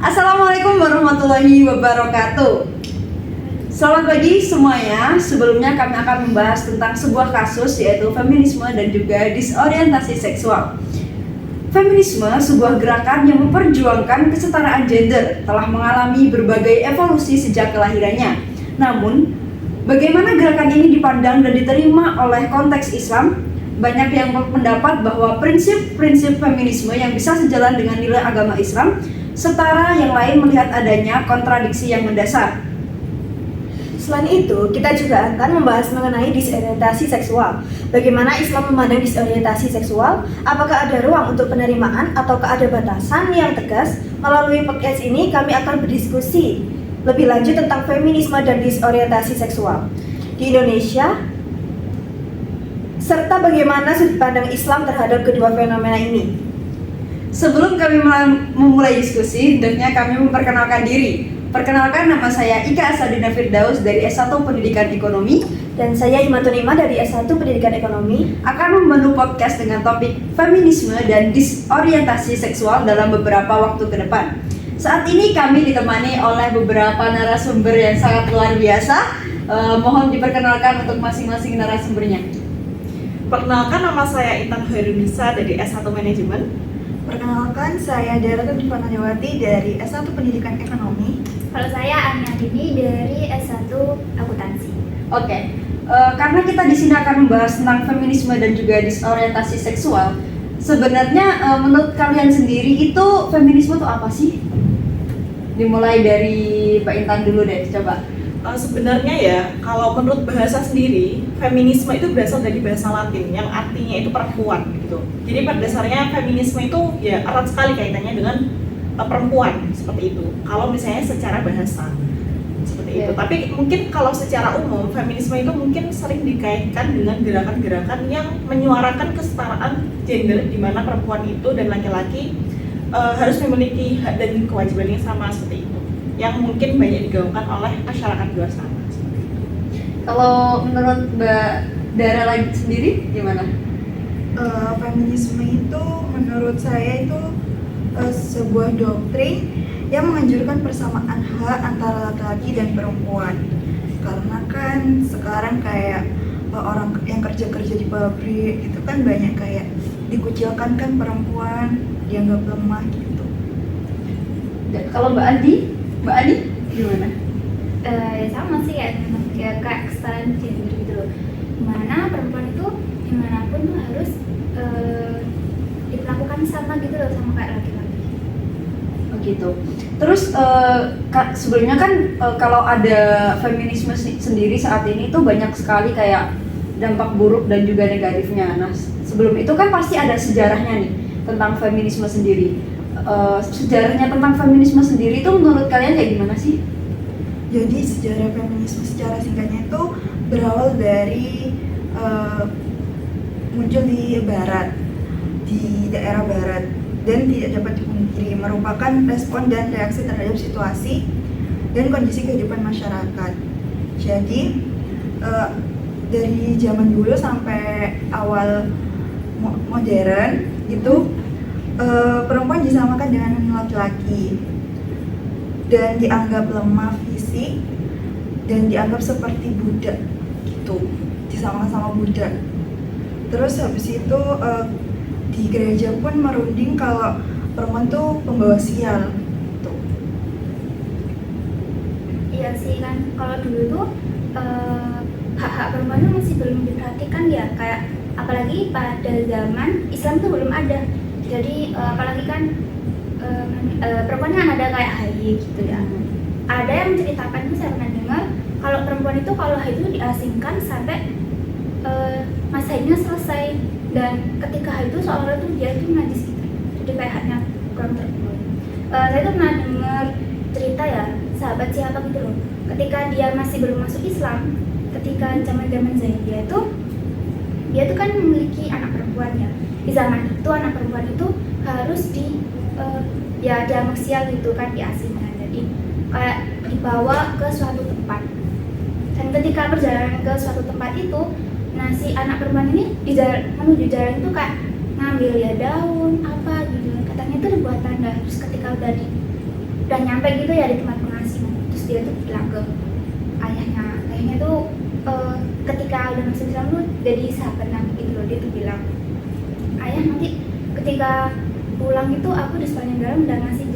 Assalamualaikum warahmatullahi wabarakatuh. Selamat pagi semuanya. Sebelumnya kami akan membahas tentang sebuah kasus, yaitu feminisme dan juga disorientasi seksual. Feminisme, sebuah gerakan yang memperjuangkan kesetaraan gender, telah mengalami berbagai evolusi sejak kelahirannya. Namun, bagaimana gerakan ini dipandang dan diterima oleh konteks Islam? Banyak yang berpendapat bahwa prinsip-prinsip feminisme yang bisa sejalan dengan nilai agama Islam, setara yang lain melihat adanya kontradiksi yang mendasar. Selain itu, kita juga akan membahas mengenai disorientasi seksual. Bagaimana Islam memandang disorientasi seksual? Apakah ada ruang untuk penerimaan ataukah ada batasan yang tegas? Melalui podcast ini, kami akan berdiskusi lebih lanjut tentang feminisme dan disorientasi seksual di Indonesia, serta bagaimana sudut pandang Islam terhadap kedua fenomena ini. Sebelum kami memulai diskusi, hendaknya kami memperkenalkan diri. Perkenalkan, nama saya Ika Asadina Firdaus dari S1 Pendidikan Ekonomi. Dan saya Imatunima dari S1 Pendidikan Ekonomi. Akan memandu podcast dengan topik feminisme dan disorientasi seksual dalam beberapa waktu ke depan. Saat ini kami ditemani oleh beberapa narasumber yang sangat luar biasa. Mohon diperkenalkan untuk masing-masing narasumbernya. Perkenalkan, nama saya Intan Khairunisa dari S1 Manajemen. Perkenalkan, saya Dara Dipanajawati dari S1 Pendidikan Ekonomi. Kalau saya Ania Dini dari S1 Akuntansi. Oke, karena kita di sini akan membahas tentang feminisme dan juga disorientasi seksual. Sebenarnya menurut kalian sendiri itu feminisme itu apa sih? Dimulai dari Mbak Intan dulu deh, coba. Sebenarnya ya, kalau menurut bahasa sendiri, feminisme itu berasal dari bahasa Latin yang artinya itu perempuan gitu. Jadi pada dasarnya feminisme itu ya erat sekali kaitannya dengan perempuan seperti itu. Kalau misalnya secara bahasa seperti itu. Tapi mungkin kalau secara umum feminisme itu mungkin sering dikaitkan dengan gerakan-gerakan yang menyuarakan kesetaraan gender, di mana perempuan itu dan laki-laki harus memiliki hak dan kewajiban yang sama seperti itu, yang mungkin banyak digaungkan oleh masyarakat di luar sana. Kalau menurut Mbak Dara lagi sendiri gimana? Feminisme itu menurut saya itu sebuah doktrin yang menganjurkan persamaan hak antara laki-laki dan perempuan. Karena kan sekarang kayak orang yang kerja di pabrik itu kan banyak kayak dikucilkan kan perempuan, dianggap lemah gitu. Dan kalau Mbak Adi gimana? Sama sih kayak kesetaraan gender gitu loh. Dimana perempuan itu dimanapun tuh harus diperlakukan sama gitu loh, sama kayak laki-laki. Begitu. Terus sebelumnya kan kalau ada feminisme sendiri saat ini tuh banyak sekali kayak dampak buruk dan juga negatifnya. Nah, sebelum itu kan pasti ada sejarahnya nih tentang feminisme sendiri. Sejarahnya tentang feminisme sendiri itu menurut kalian kayak gimana sih? Jadi sejarah feminisme secara singkatnya itu berawal dari muncul di barat, di daerah barat, dan tidak dapat dipungkiri merupakan respon dan reaksi terhadap situasi dan kondisi kehidupan masyarakat. Jadi dari zaman dulu sampai awal modern itu perempuan disamakan dengan laki-laki dan dianggap lemah fisik dan dianggap seperti budak gitu, disamakan sama budak. Terus habis itu di gereja pun merunding kalau perempuan tuh pembawa sial gitu. Iya sih kan, kalau dulu tuh hak-hak perempuan tuh masih belum diperhatikan ya, kayak apalagi pada zaman Islam tuh belum ada. Jadi apalagi kan perempuan kan ada kayak haid gitu ya. Ada yang menceritakan itu, saya pernah dengar kalau perempuan itu kalau haid itu diasingkan sampai masa haidnya selesai, dan ketika haid itu seolah-olah tuh dia itu najis gitu. Jadi kayak haknya kurang terpenuhi. Saya tuh pernah dengar cerita ya, sahabat siapa gitu loh. Ketika dia masih belum masuk Islam, ketika zaman Zaidiyah itu dia tuh kan memiliki anak perempuan ya. Di zaman itu anak perempuan itu harus dianggap sial gitu kan, diasingkan. Jadi kayak dibawa ke suatu tempat. Dan ketika perjalanan ke suatu tempat itu, nah si anak perempuan ini menuju jalan itu kayak ngambil ya daun apa gitu, katanya itu dibuat tanda. Terus ketika udah udah nyampe gitu ya di tempat pengasingan, terus dia tuh bilang ke ayahnya tuh ketika udah masuk Islam tuh jadi sahabat Nabi gitu loh. Dia tuh bilang, ayah nanti ketika pulang itu aku di sepanjang jalan udah ngasih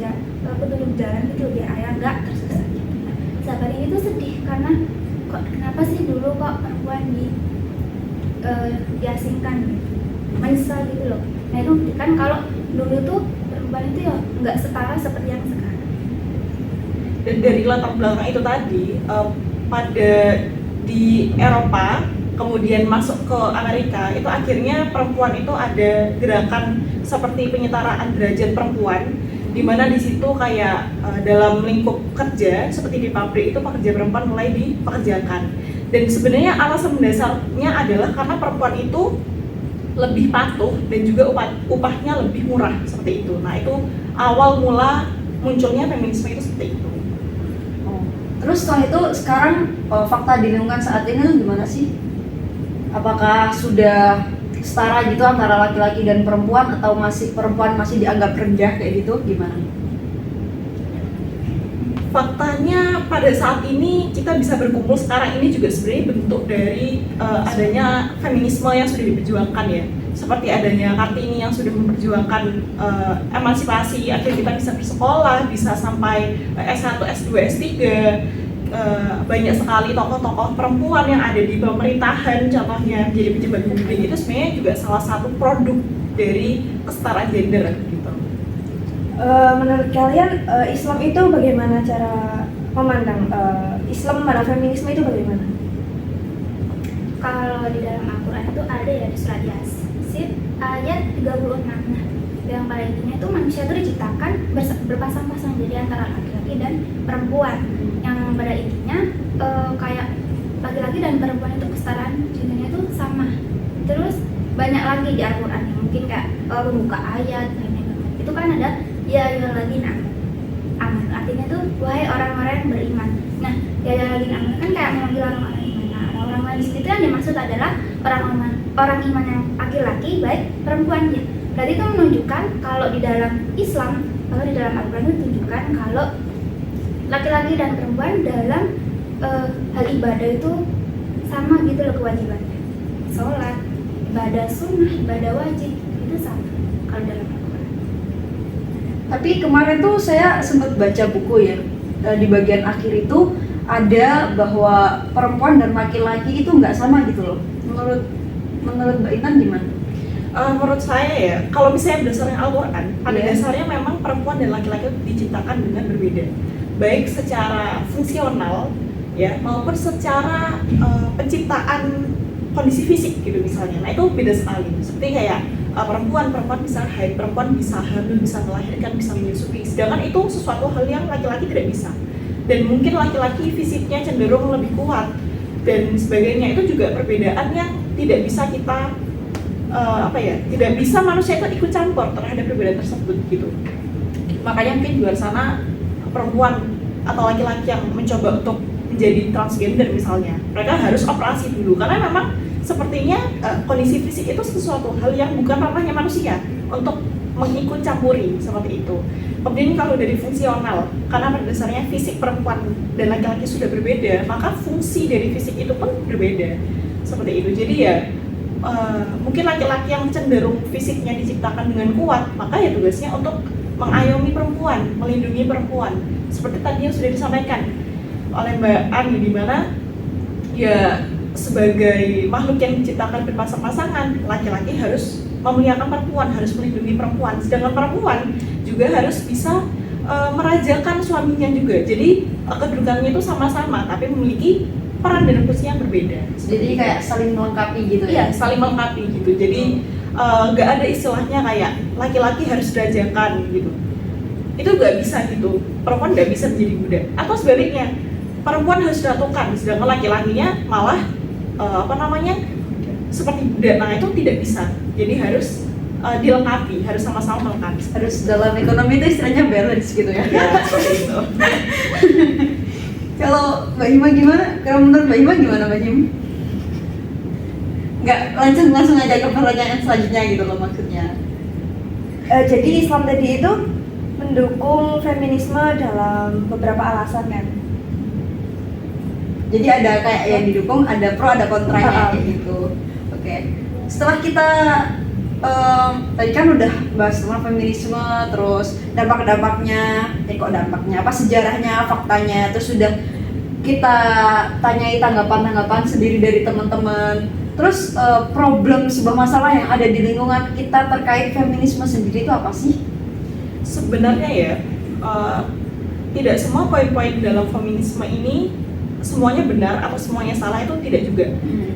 petunjuk jalan gitu loh, biar ayah nggak tersesat gitu. Nah, sahabat ini tuh sedih karena kenapa sih dulu kok perempuan diasingkan gitu, menyesal gitu loh. Nah itu kan kalau dulu tuh perempuan itu ya nggak setara seperti yang sekarang. Dan dari latar belakang itu tadi, pada di Eropa kemudian masuk ke Amerika, itu akhirnya perempuan itu ada gerakan seperti penyetaraan derajat perempuan, di mana di situ kayak dalam lingkup kerja seperti di pabrik itu pekerja perempuan mulai dipekerjakan. Dan sebenarnya alasan mendasarnya adalah karena perempuan itu lebih patuh dan juga upahnya lebih murah seperti itu. Nah itu awal mula munculnya feminisme itu seperti itu. Terus setelah itu sekarang fakta di lingkungan saat ini gimana sih? Apakah sudah setara gitu antara laki-laki dan perempuan, atau perempuan masih dianggap rendah kayak gitu, gimana? Faktanya pada saat ini kita bisa berkumpul sekarang ini juga sebenarnya bentuk dari adanya feminisme yang sudah diperjuangkan ya. Seperti adanya Kartini yang sudah memperjuangkan emansipasi, akhirnya kita bisa bersekolah, bisa sampai S1, S2, S3. Banyak sekali tokoh-tokoh perempuan yang ada di pemerintahan, contohnya jadi pejabat publik, itu sebenarnya juga salah satu produk dari kesetaraan gender gitu. Menurut kalian Islam itu bagaimana cara memandang Islam pada feminisme itu bagaimana? Kalau di dalam Al-Quran itu ada ya di surat Yasin ayat 36. Nah, yang pada intinya itu manusia itu diciptakan berpasang-pasang, jadi antara laki-laki dan perempuan. Yang pada intinya kayak laki-laki dan perempuan itu kesetaraan gendernya itu sama. Terus banyak lagi di Al-Quran yang mungkin kayak membuka ayat itu kan ada ya ayyuhalladzina amanu, artinya tuh wahai orang-orang yang beriman. Nah, ya ayyuhalladzina amanu kan kayak memanggil orang-orang iman. Nah, orang-orang di situ yang dimaksud adalah orang iman yang laki-laki baik perempuannya. Berarti itu menunjukkan kalau di dalam Islam, kalau di dalam Al-Quran itu menunjukkan kalau laki-laki dan perempuan dalam hal ibadah itu sama gitu loh kewajibannya. Sholat, ibadah sunnah, ibadah wajib itu sama kalau dalam Al-Quran. Tapi kemarin tuh saya sempat baca buku ya, di bagian akhir itu ada bahwa perempuan dan laki-laki itu nggak sama gitu loh. Menurut Mbak Intan gimana? Menurut saya ya, kalau misalnya berdasarkan Al-Quran, pada Iya. dasarnya memang perempuan dan laki-laki itu diciptakan dengan berbeda, baik secara fungsional ya maupun secara penciptaan kondisi fisik gitu misalnya. Nah itu beda sekali. Seperti kayak perempuan bisa haid, perempuan bisa hamil, bisa melahirkan, bisa menyusui. Sedangkan itu sesuatu hal yang laki-laki tidak bisa. Dan mungkin laki-laki fisiknya cenderung lebih kuat dan sebagainya. Itu juga perbedaan yang tidak bisa kita tidak bisa manusia itu ikut campur terhadap perbedaan tersebut gitu. Makanya mungkin di luar sana perempuan atau laki-laki yang mencoba untuk menjadi transgender misalnya, mereka harus operasi dulu karena memang sepertinya kondisi fisik itu sesuatu hal yang bukan ranahnya manusia untuk mengikut campuri seperti itu. Kemudian kalau dari fungsional, karena pada dasarnya fisik perempuan dan laki-laki sudah berbeda, maka fungsi dari fisik itu pun berbeda seperti itu. Jadi ya mungkin laki-laki yang cenderung fisiknya diciptakan dengan kuat, maka ya tugasnya untuk mengayomi perempuan, melindungi perempuan. Seperti tadi yang sudah disampaikan oleh Mbak Ani, di mana ya sebagai makhluk yang diciptakan berpasang-pasangan, laki-laki harus memuliakan perempuan, harus melindungi perempuan. Sedangkan perempuan juga harus bisa merajakan suaminya juga. Jadi kedudukannya itu sama-sama, tapi memiliki peran dan fungsi yang berbeda. Jadi kayak saling melengkapi gitu Iya, ya? saling melengkapi gitu. Jadi nggak ada istilahnya kayak laki-laki harus dirajakan gitu. Itu nggak bisa gitu. Perempuan nggak bisa menjadi budak. Atau sebaliknya, perempuan harus diratukan, sedangkan laki-lakinya malah seperti budak. Nah itu tidak bisa. Jadi harus dilengkapi, harus sama-sama melengkapi. Harus dalam ekonomi itu istilahnya balance gitu ya? Ya, seperti itu. Kalau Mbak Hima gimana? Kalau menurut Mbak Hima gimana Mbak Hima? Nggak, langsung aja ke pertanyaan selanjutnya gitu loh maksudnya. Jadi Islam tadi itu mendukung feminisme dalam beberapa alasan kan. Jadi ada kayak yang didukung, ada pro, ada kontranya kayak gitu. Oke. Setelah kita tadi kan udah bahas tentang feminisme, terus dampak-dampaknya, kok dampaknya apa, sejarahnya, faktanya, terus sudah kita tanyai tanggapan-tanggapan sendiri dari teman-teman. Terus problem sebuah masalah yang ada di lingkungan kita terkait feminisme sendiri itu apa sih? Sebenarnya ya, tidak semua poin-poin dalam feminisme ini semuanya benar atau semuanya salah, itu tidak juga.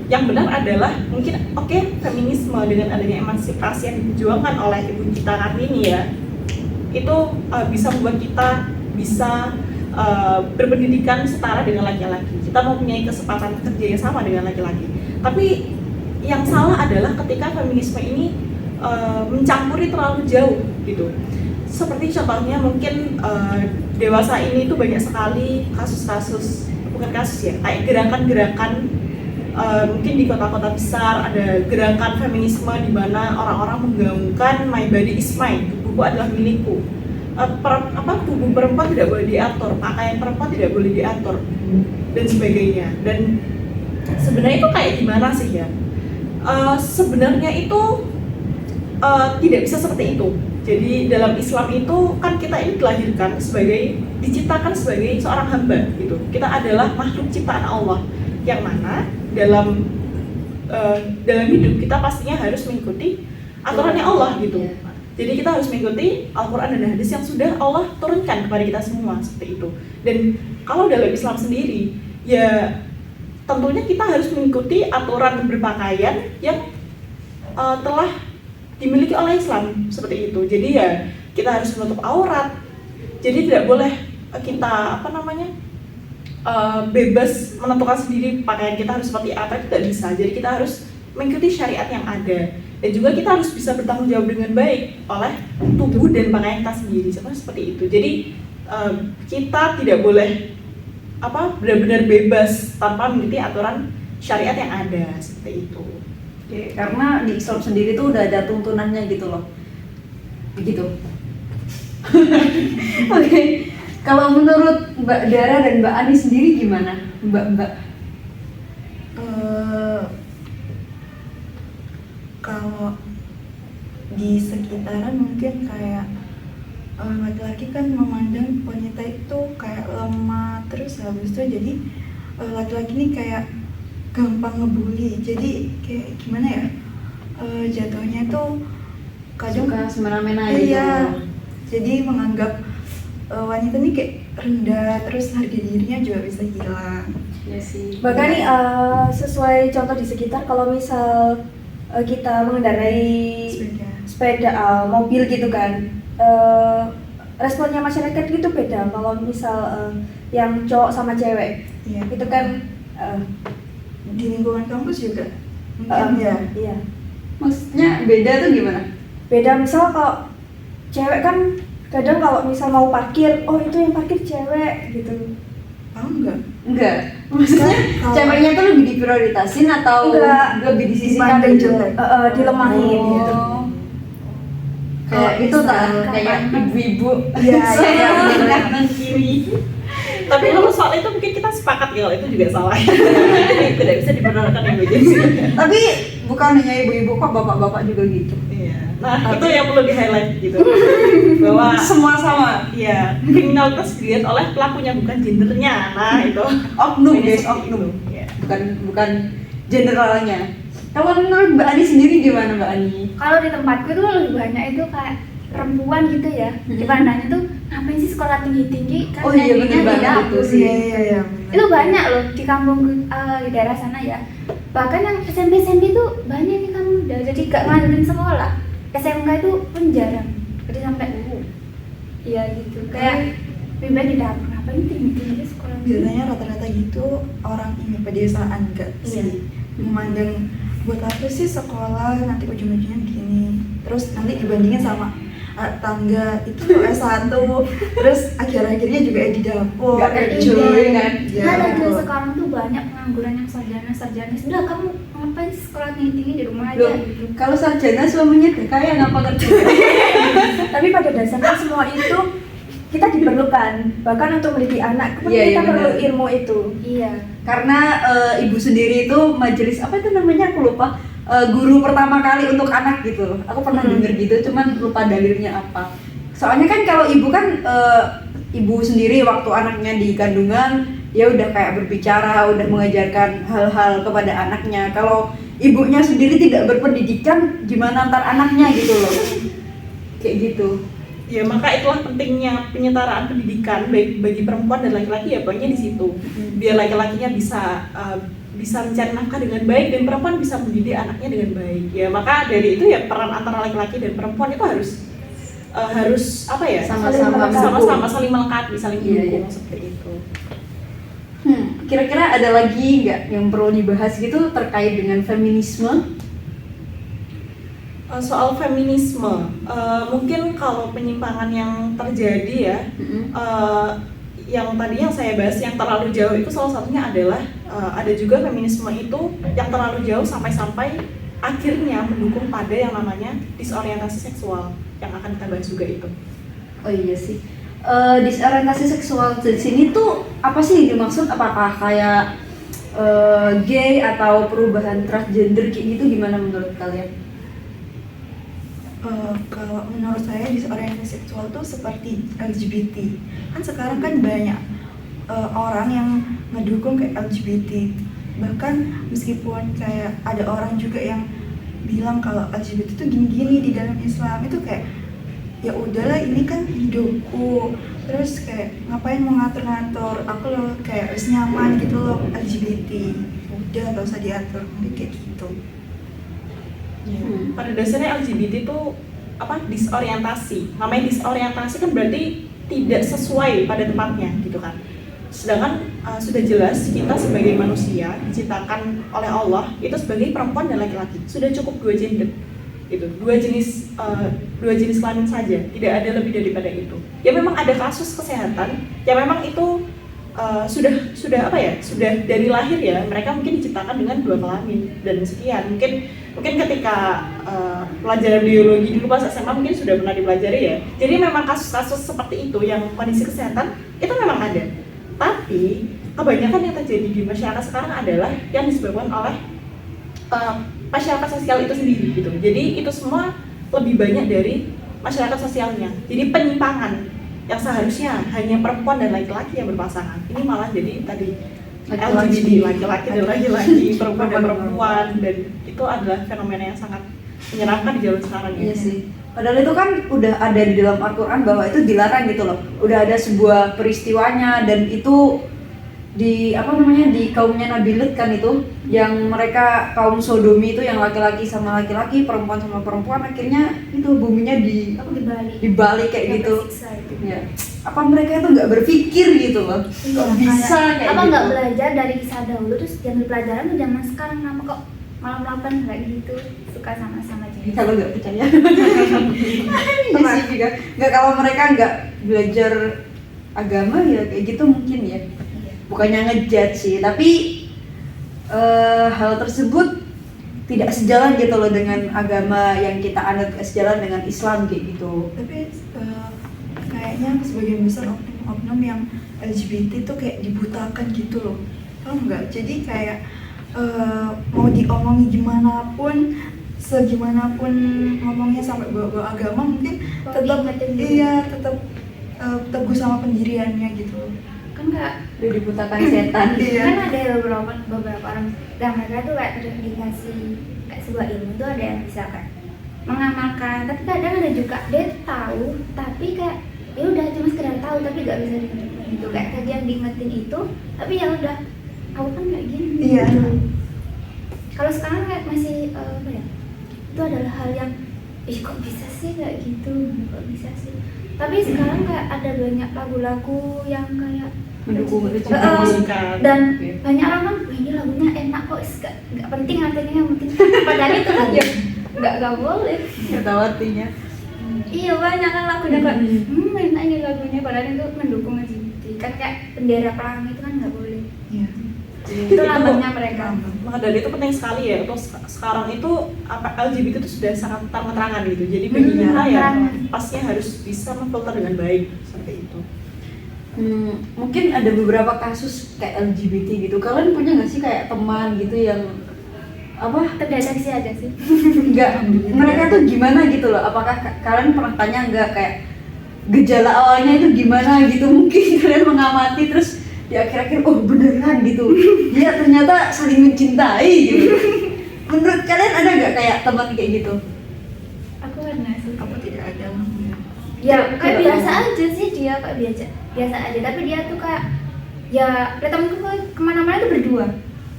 Yang benar adalah mungkin feminisme dengan adanya emansipasi yang diperjuangkan oleh ibu kita Kartini ya, itu bisa membuat kita bisa berpendidikan setara dengan laki-laki. Kita mempunyai kesempatan kerja yang sama dengan laki-laki. Tapi yang salah adalah ketika feminisme ini mencampuri terlalu jauh gitu. Seperti contohnya mungkin dewasa ini tuh banyak sekali kasus-kasus, bukan kasus ya, kayak gerakan-gerakan mungkin di kota-kota besar ada gerakan feminisme di mana orang-orang menggaungkan my body is mine, tubuhku adalah milikku. Tubuh perempuan tidak boleh diatur, pakaian perempuan tidak boleh diatur dan sebagainya. Dan sebenarnya itu kayak gimana sih ya? Sebenarnya itu tidak bisa seperti itu. Jadi dalam Islam itu kan kita ini diciptakan sebagai seorang hamba gitu. Kita adalah makhluk ciptaan Allah yang mana dalam hidup kita pastinya harus mengikuti aturannya Allah gitu. Jadi kita harus mengikuti Al-Quran dan hadis yang sudah Allah turunkan kepada kita semua seperti itu. Dan kalau dalam Islam sendiri ya tentunya kita harus mengikuti aturan berpakaian yang telah dimiliki oleh Islam seperti itu. Jadi ya kita harus menutup aurat. Jadi tidak boleh kita bebas menentukan sendiri pakaian kita harus seperti apa, itu tidak bisa. Jadi kita harus mengikuti syariat yang ada. Dan juga kita harus bisa bertanggung jawab dengan baik oleh tubuh dan pakaian kita sendiri. Seperti itu. Jadi kita tidak boleh benar-benar bebas tanpa mengikuti aturan syariat yang ada seperti itu. Oke, karena di Islam sendiri tuh udah ada tuntunannya gitu loh. Begitu. Oke. Kalau menurut Mbak Dara dan Mbak Ani sendiri gimana? Mbak? Kalau di sekitaran mungkin kayak laki-laki kan memandang wanita itu kayak lemah, terus habis itu jadi laki-laki ini kayak gampang ngebully. Jadi kayak gimana ya, jatuhnya tuh kadang Suka semena-mena gitu. iya, jadi menganggap wanita ini kayak rendah, terus harga dirinya juga bisa hilang. Iya sih. Bahkan nih sesuai contoh di sekitar, kalau misal kita mengendarai sepeda, mobil gitu kan, responnya masyarakat gitu beda. Kalau misal yang cowok sama cewek, Iya. itu kan Di lingkungan kampus juga mungkin ya. iya. Maksudnya beda tuh gimana? Beda, misal kalau cewek kan kadang kalau misal mau parkir, oh itu yang parkir cewek gitu. Enggak. Enggak. Maksudnya Kalau- ceweknya tuh lebih diprioritasin atau Enggak. lebih disisihkan Dipandang gitu? jelek. Dilemahin gitu. Kayak itu misal- kayak ibu-ibu. Iya, iya, bener. kanan kiri. Tapi kalau soal itu mungkin kita sepakat ya, kalau itu juga salah. Jadi tidak bisa dibenarkan yang begitu. Tapi bukan hanya ibu-ibu kok, bapak-bapak juga gitu. Iya. Nah, itu yang perlu di-highlight gitu. Bahwa Semua sama. ya, kriminalitas dilihat oleh pelakunya bukan gendernya. Nah, itu Oknum Ini guys, seperti oknum. itu. Iya. Bukan generalnya. Kalau menurut Mbak Ani sendiri gimana Mbak Ani? Kalau di tempatku tuh lebih banyak itu kayak perempuan gitu ya, dipandangnya tuh ngapain sih sekolah tinggi-tinggi kan Oh iya, landingnya bener di banget dapur. itu sih. Iya. Itu banyak loh di kampung di daerah sana ya. Bahkan yang SMP tuh banyak nih kamu udah jadi gak ngandelin sekolah. SMK itu pun jarang. Jadi sampai iya gitu. Kayak lebih baik di dapur, ngapain tinggi-tinggi sekolah. Biasanya rata-rata gitu orang ini pedesaan enggak sih, memandang buat apa sih sekolah nanti ujung-ujungnya gini, terus nanti dibandingin sama tangga itu S1, terus akhir-akhirnya juga di dapur. Nggak enjoy kan? Ya, Nah, lagi betul. sekarang tuh banyak pengangguran yang sarjana. Sudah kamu ngapain sih sekolah tinggi-tinggi di rumah Loh, aja gitu. kalau sarjana suaminya udah kaya ngapa kerja? Tapi pada dasarnya semua itu kita diperlukan bahkan untuk mendidik anak pun Iya, iya, kita perlu benar. ilmu itu. Iya. Karena ibu sendiri itu majelis apa itu namanya, aku lupa, guru pertama kali untuk anak gitu. Aku pernah denger gitu, cuman lupa dalilnya apa. Soalnya kan kalau ibu kan ibu sendiri waktu anaknya di kandungan ya udah kayak berbicara, udah mengajarkan hal-hal kepada anaknya. Kalau ibunya sendiri tidak berpendidikan, gimana antar anaknya gitu loh. Kayak gitu. Ya maka itulah pentingnya penyetaraan pendidikan baik bagi perempuan dan laki-laki, ya poinnya di situ. Biar laki-lakinya bisa mencari nafkah dengan baik dan perempuan bisa mendidik anaknya dengan baik. Ya maka dari itu ya peran antara laki-laki dan perempuan itu harus apa ya? Sama-sama saling melengkapi, saling Iya, mendukung iya. seperti itu. Kira-kira ada lagi nggak yang perlu dibahas gitu terkait dengan feminisme? Soal feminisme, mungkin kalau penyimpangan yang terjadi ya, yang tadi yang saya bahas yang terlalu jauh itu salah satunya adalah ada juga feminisme itu yang terlalu jauh sampai akhirnya mendukung pada yang namanya disorientasi seksual yang akan kita bahas juga itu. Oh iya sih. Disorientasi seksual di sini tuh apa sih yang dimaksud? Apakah kayak gay atau perubahan transgender kayak gitu, gimana menurut kalian? Kalau menurut saya disorientasi seksual tuh seperti LGBT. Kan sekarang kan banyak orang yang ngedukung kayak LGBT. Bahkan meskipun kayak ada orang juga yang bilang kalau LGBT itu gini-gini di dalam Islam, itu kayak ya udahlah ini kan hidupku. Terus kayak ngapain mau ngatur-ngatur? Aku loh kayak harus nyaman gitu loh LGBT. Udah gak usah diatur, mungkin kayak gitu. Pada dasarnya LGBT itu disorientasi. Namanya disorientasi kan berarti tidak sesuai pada tempatnya gitu kan. Sedangkan sudah jelas kita sebagai manusia diciptakan oleh Allah itu sebagai perempuan dan laki-laki. Sudah cukup dua gender. Gitu. Dua jenis kelamin saja, tidak ada lebih daripada itu. Ya memang ada kasus kesehatan yang memang itu sudah dari lahir ya mereka mungkin diciptakan dengan dua kelamin dan sekian. Mungkin ketika pelajaran biologi dulu pas SMA mungkin sudah pernah dipelajari ya. Jadi memang kasus-kasus seperti itu yang kondisi kesehatan itu memang ada. Tapi kebanyakan yang terjadi di masyarakat sekarang adalah yang disebabkan oleh masyarakat sosial itu sendiri gitu. Jadi itu semua lebih banyak dari masyarakat sosialnya. Jadi penyimpangan yang seharusnya hanya perempuan dan laki-laki yang berpasangan, ini malah jadi tadi LGBT, laki-laki dan laki-laki, perempuan dan perempuan, dan itu adalah fenomena yang sangat menyeramkan di zaman sekarang. Iya sih. Padahal itu kan udah ada di dalam Al-Quran bahwa itu dilarang gitu loh. Udah ada sebuah peristiwanya dan itu di kaumnya Nabi Lut kan itu, yang mereka kaum Sodomi itu yang laki-laki sama laki-laki, perempuan sama perempuan, akhirnya itu buminya dibalik kayak gitu. Ya. Apa mereka itu nggak berpikir gitu loh? Kok bisa kayak apa gitu? nggak belajar dari kisah dahulu terus diambil pelajaran tuh zaman sekarang, kenapa kok malah melakukan kayak gitu, suka sama-sama jenis. Kalau nggak percaya. Iya sih juga. Nggak, kalau mereka nggak belajar agama ya kayak gitu mungkin ya. Bukannya ngejudge sih, tapi hal tersebut tidak sejalan gitu loh dengan agama yang kita anut, sejalan dengan Islam kayak gitu. Tapi kayaknya sebagian besar oknum-oknum yang LGBT itu kayak dibutakan gitu loh, tau nggak? Jadi kayak mau diomongi gimana pun, segimanapun ngomongnya sampai bawa agama mungkin tetap teguh sama pendiriannya gitu loh. Kan nggak, Udah dibutakan setan. Iya. kan ada beberapa orang yang mereka tuh kayak udah dikasih kayak sebuah ilmu tuh, ada yang bisa kayak mengamalkan, tapi kadang ada juga dia tahu tapi kayak ya udah cuma sekedar tahu tapi nggak bisa diingetin gitu, kayak tadi yang diingetin itu tapi ya udah aku kan kayak gini. Iya. Kalau sekarang kayak masih apa ya, itu adalah hal yang kok bisa sih kayak gitu, kok bisa sih. Tapi sekarang kayak ada banyak lagu-lagu yang kayak Mendukung itu dan banyak orang kan, wah ini lagunya enak kok, nggak penting artinya, yang penting padahal itu kan ya nggak boleh. nggak tahu artinya. Iya, banyak kan lagunya kayak enak ini lagunya, padahal itu mendukung LGBT kan, kayak bendera perang itu kan nggak boleh. Iya. Itu lambangnya mereka. Maka dari itu penting sekali ya untuk sekarang itu LGBT itu sudah sangat terang-terangan gitu. Jadi bagi kita ya terang. pastinya harus bisa memfilter dengan baik seperti itu. Mungkin ada beberapa kasus kayak LGBT gitu. Kalian punya nggak sih kayak teman gitu yang apa? Terdeteksi ada sih. Enggak, mereka tuh gimana gitu loh? Apakah kalian pernah tanya nggak kayak gejala awalnya itu gimana gitu? Mungkin kalian mengamati terus di akhir-akhir oh beneran gitu. Dia ternyata saling mencintai gitu. Menurut kalian ada nggak kayak teman kayak gitu? Aku pernah sih. Aku tidak ada. Ya Tidak kayak biasa pernah. aja sih dia kayak biasa aja. Tapi dia tuh kayak ya temanku kemana-mana tuh berdua.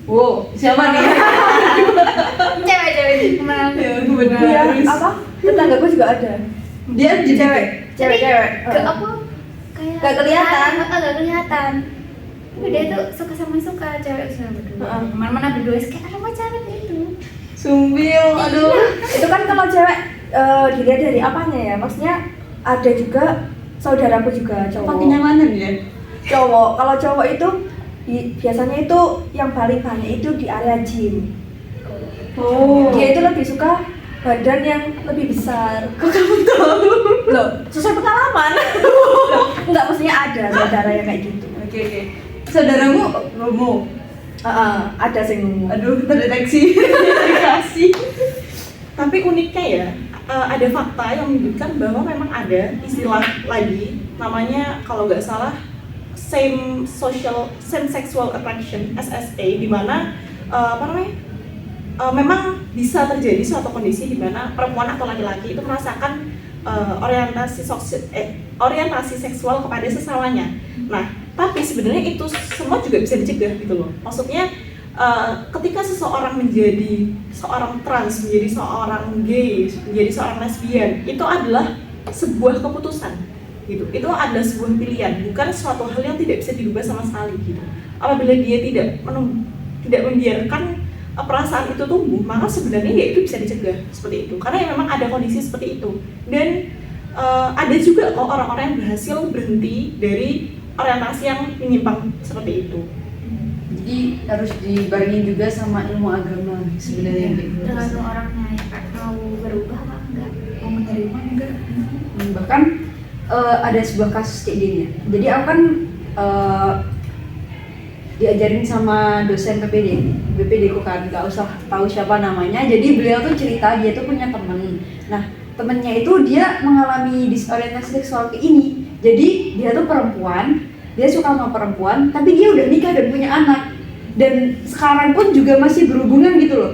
Wow, siapa nih? Cewek-cewek di kemana-mana. Ya, aku bener. Iya, apa? Tetanggaku juga ada. Dia jadi Cewek. Cewek-cewek. Ke apa? Kayak Gak kelihatan. Gak kelihatan. Tapi dia tuh suka sama suka cewek sama berdua. Heeh. Kemana-mana berdua kayak ada pacaran gitu. Sumpil, aduh. Itu kan kalau cewek dilihat dari apanya ya? Maksudnya ada juga saudaraku juga cowok. Pakai nyamanan ya? Cowok. Kalau cowok itu biasanya itu yang paling banyak itu di area gym. Oh. Dia itu lebih suka badan yang lebih besar. Kok kamu tahu? Loh, sesuai pengalaman. Loh, enggak, maksudnya ada saudara yang kayak gitu. Oke. Saudaramu homo. Ada sih ngomong. Aduh, terdeteksi. Dikasih. Tapi uniknya ya, ada fakta yang menunjukkan bahwa memang ada istilah lagi namanya kalau nggak salah same sexual attraction (SSA), di mana memang bisa terjadi suatu kondisi di mana perempuan atau laki-laki itu merasakan orientasi seksual kepada sesamanya. Nah, tapi sebenarnya itu semua juga bisa dicegah gitu loh. Maksudnya ketika seseorang menjadi seorang trans, menjadi seorang gay, menjadi seorang lesbian, itu adalah sebuah keputusan gitu. Itu adalah sebuah pilihan, bukan suatu hal yang tidak bisa dirubah sama sekali gitu. Apabila dia tidak membiarkan perasaan itu tumbuh, maka sebenarnya ya itu bisa dicegah seperti itu. Karena memang ada kondisi seperti itu. Dan ada juga kok orang-orang yang berhasil berhenti dari orientasi yang menyimpang seperti itu. Jadi harus dibarengi juga sama ilmu agama sebenarnya gitu. Tergantung orangnya ya mau berubah apa enggak. Mau menerima enggak? Bahkan ada sebuah kasus kayak gini ya. Jadi aku kan diajarin sama dosen BPD ku kan, nggak usah tahu siapa namanya. Jadi beliau tuh cerita dia tuh punya temen. Nah temennya itu dia mengalami disorientasi seksual kayak ini. Jadi dia tuh perempuan, dia suka sama perempuan, tapi dia udah nikah dan punya anak. Dan sekarang pun juga masih berhubungan gitu loh.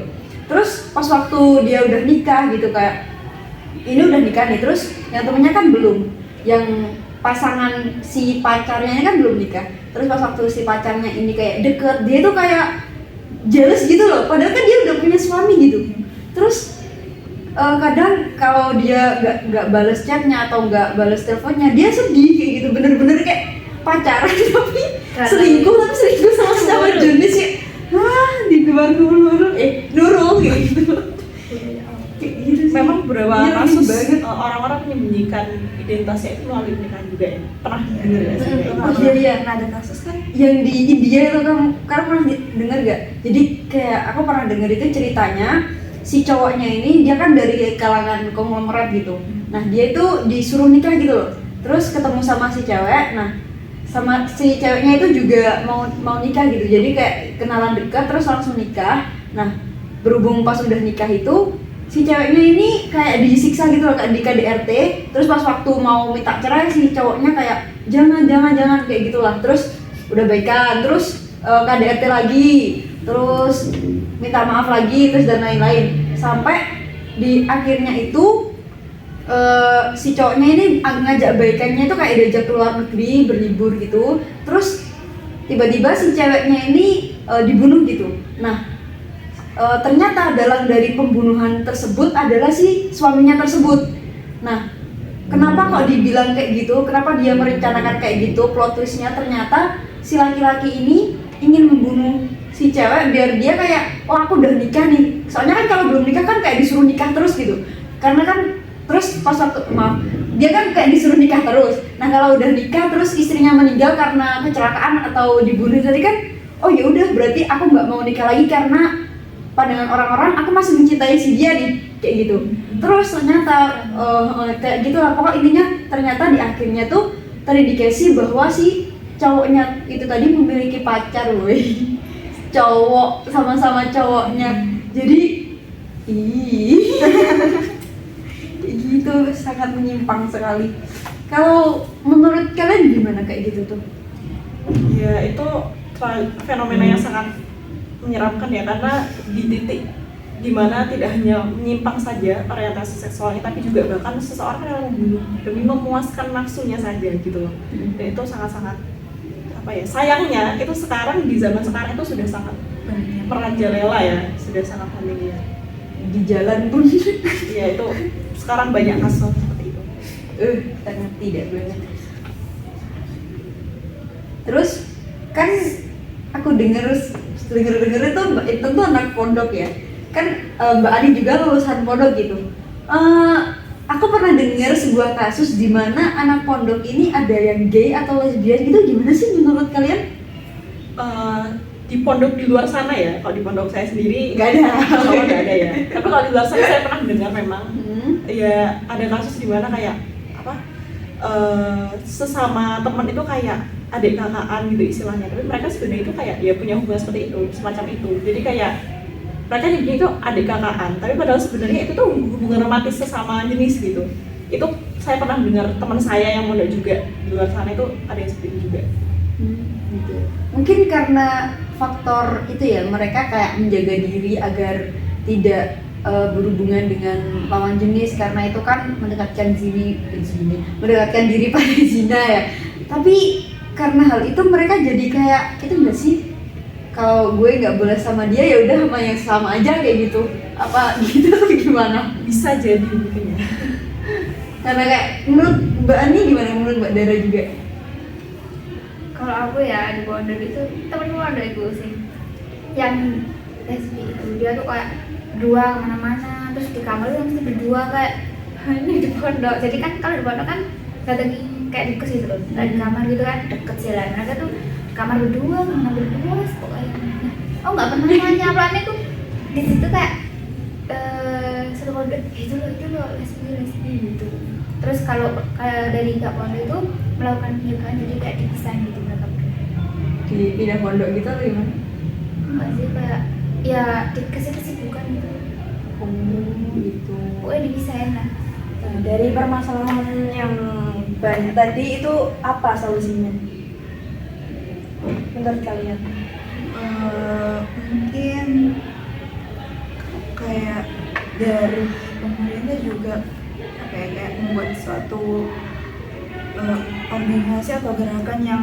Terus pas waktu dia udah nikah gitu kayak ini udah nikah nih, terus yang temennya kan belum. Yang pasangan si pacarnya ini kan belum nikah. Terus pas waktu si pacarnya ini kayak deket, dia tuh kayak jealous gitu loh. Padahal kan dia udah punya suami gitu. Terus kadang kalau dia nggak balas chatnya atau nggak balas teleponnya, dia sedih kayak gitu. Bener-bener kayak pacaran tapi selingkuh sama sesama jenis ya. Digebar nurul kayak gitu. Kayak gitu sih. Memang beberapa Iya, kasus banget. orang-orang menyembunyikan identitasnya itu melalui pernikahan juga ya. Pernah dengar nggak sih? kayak Oh gitu? iya. Pernah ada kasus kan? Yang di India itu kamu pernah dengar gak? Jadi kayak aku pernah dengar itu ceritanya si cowoknya ini dia kan dari kalangan konglomerat gitu. Nah dia itu disuruh nikah gitu loh. Terus ketemu sama si cewek. Nah sama si ceweknya itu juga mau nikah gitu. Jadi kayak kenalan dekat terus langsung nikah. Nah berhubung pas udah nikah itu si ceweknya ini kayak disiksa gitu loh, kayak di KDRT. Terus pas waktu mau minta cerai si cowoknya kayak jangan kayak gitulah. Terus udah baikan, terus KDRT lagi, terus minta maaf lagi, terus dan lain-lain. Sampai di akhirnya itu si cowoknya ini ngajak baikannya itu kayak diajak keluar negeri berlibur gitu. Terus tiba-tiba si ceweknya ini dibunuh gitu. Nah ternyata dalang dari pembunuhan tersebut adalah si suaminya tersebut. Nah, kenapa kok dibilang kayak gitu? Kenapa dia merencanakan kayak gitu? Plot twistnya ternyata si laki-laki ini ingin membunuh si cewek biar dia kayak, oh aku udah nikah nih. Soalnya kan kalau belum nikah kan kayak disuruh nikah terus gitu. Karena kan terus pas waktu dia kan kayak disuruh nikah terus. Nah kalau udah nikah terus istrinya meninggal karena kecelakaan atau dibunuh tadi kan, oh ya udah berarti aku nggak mau nikah lagi karena pandangan orang-orang aku masih mencintai si dia nih kayak gitu. Terus ternyata kayak gitu lah, pokok intinya ternyata di akhirnya tuh terindikasi bahwa si cowoknya itu tadi memiliki pacar, woi. Cowok sama-sama cowoknya. Jadi itu sangat menyimpang sekali. Kalau menurut kalian gimana kayak gitu tuh? Ya itu fenomena yang sangat menyeramkan ya, karena di titik dimana tidak hanya menyimpang saja orientasi seksualnya, tapi juga bahkan seseorang yang membunuh demi memuaskan nafsunya saja gitu loh. Dan itu sangat-sangat apa ya, sayangnya itu sekarang di zaman sekarang itu sudah sangat merajalela ya, sudah sangat familiar Di jalan pun ya. Itu sekarang banyak kasus seperti itu. sangat tidak banget. Terus kan aku denger itu tuh anak pondok ya. Kan Mbak Ani juga lulusan pondok gitu. Aku pernah dengar sebuah kasus di mana anak pondok ini ada yang gay atau lesbian gitu. Gimana sih menurut kalian? Di pondok di luar sana ya, kalau di pondok saya sendiri Nggak ada. nggak ada ya. Tapi kalau di luar sana saya pernah dengar memang ya ada kasus di mana kayak apa, sesama teman itu kayak adik kakaan gitu istilahnya, tapi mereka sebenarnya itu kayak ya punya hubungan seperti itu, semacam itu. Jadi kayak mereka nyebutnya itu adik kakaan, tapi padahal sebenarnya itu tuh hubungan romantis sesama jenis gitu. Itu saya pernah dengar teman saya yang mondok juga di luar sana itu ada yang seperti itu juga. Gitu. Mungkin karena faktor itu ya, mereka kayak menjaga diri agar tidak berhubungan dengan lawan jenis, karena itu kan mendekatkan mendekatkan diri pada zina ya. Tapi karena hal itu mereka jadi kayak itu enggak sih, kalau gue nggak boleh sama dia ya udah sama yang sama aja kayak gitu, apa gitu atau gimana? Bisa jadi mungkin ya. Karena kayak menurut Mbak Ani gimana, menurut Mbak Dara juga? Kalau aku ya di pondok itu temen ada itu sih yang lesbi itu, dia tuh kayak berdua kemana-mana, terus di kamar tuh mesti berdua kayak ini di pondok. Jadi kan kalau di pondok kan datengin kayak deket gitu loh, di kamar gitu kan deket sih lah. Mereka tuh di kamar berdua, kemana berdua pokoknya. Oh nggak pernah nanya apaan itu di situ kayak satu pondok itu loh lesbi gitu. Terus kalau dari nggak pondok itu melakukan penjagaan, jadi kayak dipisahin gitu mereka berdua. Pindah pondok gitu atau gimana? Enggak sih, kayak ya dikasih kesibukan gitu. Gitu. Pokoknya dipisahin lah. Nah, dari permasalahan yang banyak tadi itu apa solusinya menurut kalian? Mungkin kayak dari pemerintah juga apa ya, kayak membuat suatu organisasi atau gerakan yang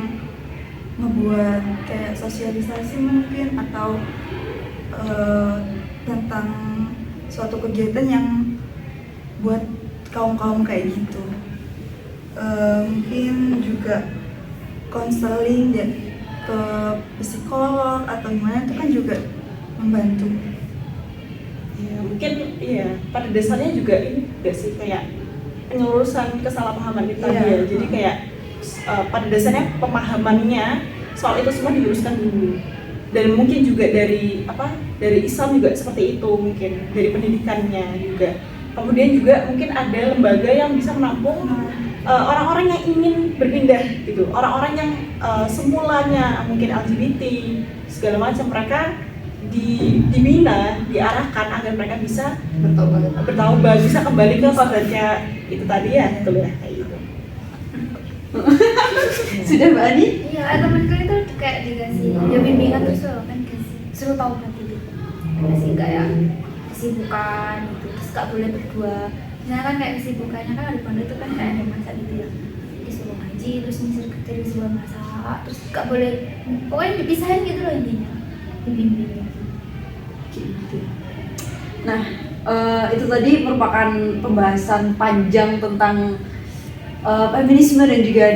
ngebuat kayak sosialisasi mungkin, atau tentang suatu kegiatan yang buat kaum kayak gitu. Mungkin juga konseling dan ke psikolog atau gimana, itu kan juga membantu. Ya mungkin iya, pada dasarnya juga ini nggak sih kayak penyelurusan kesalahpahaman itu tadi ya. Jadi kayak pada dasarnya pemahamannya soal itu semua diluruskan dulu. Dan mungkin juga dari Islam juga seperti itu, mungkin dari pendidikannya juga. Kemudian juga mungkin ada lembaga yang bisa menampung orang-orang yang ingin berpindah gitu, orang-orang yang semulanya mungkin LGBT segala macam, mereka dibina, diarahkan agar mereka bisa bertaubat, bisa kembali ke kodratnya itu tadi ya, betul ya, kayak gitu. Sudah Mbak Ani? Iya, temenku itu kayak dikasih ya bimbingan terus loh kan, suruh tahu gitu. Kasih kayak kesibukan gitu, terus gak boleh berdua. Misalnya kan kayak kesibukannya kan di pondok itu kan kayak ada masak gitu ya, disuruh ngaji, terus nyisir kecil, disuruh masak, terus gak boleh, pokoknya dipisahin gitu loh intinya, dibimbing. Gitu. Nah, itu tadi merupakan pembahasan panjang tentang feminisme dan juga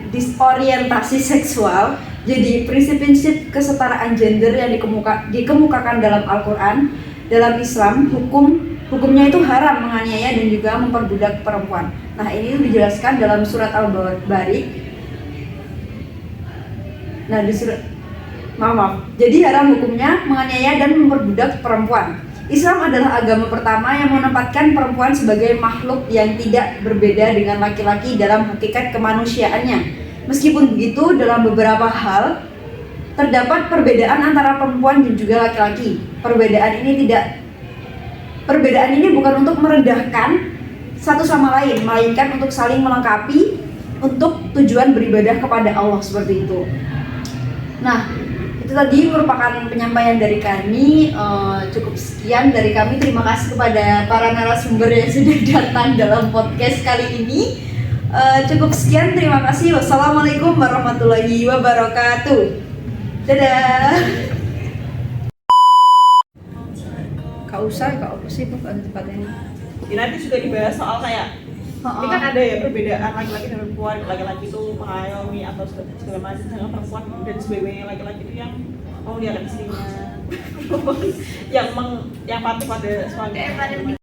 disorientasi seksual. Jadi prinsip-prinsip kesetaraan gender yang dikemukakan dalam Al-Quran, dalam Islam, hukumnya itu haram menganiaya dan juga memperbudak perempuan. Nah, ini dijelaskan dalam surat Al-Bari. Nah, di surat Jadi haram hukumnya menganiaya dan memperbudak perempuan. Islam adalah agama pertama yang menempatkan perempuan sebagai makhluk yang tidak berbeda dengan laki-laki dalam hakikat kemanusiaannya. Meskipun begitu, dalam beberapa hal terdapat perbedaan antara perempuan dan juga laki-laki. Perbedaan ini bukan untuk merendahkan satu sama lain, melainkan untuk saling melengkapi untuk tujuan beribadah kepada Allah, seperti itu. Nah, itu tadi merupakan penyampaian dari kami. Cukup sekian dari kami. Terima kasih kepada para narasumber yang sudah datang dalam podcast kali ini. Cukup sekian, terima kasih. Wassalamualaikum warahmatullahi wabarakatuh. Dadah. Kak usah, kak apa sih tempatnya? Ya, nanti juga dibahas soal kayak ini kan ada ya perbedaan laki-laki dan perempuan. Laki-laki itu mengayomi atau segala macam, dengan perempuan dan sebagainya. Laki-laki itu yang mau lihat istrinya, yang patuh pada suami.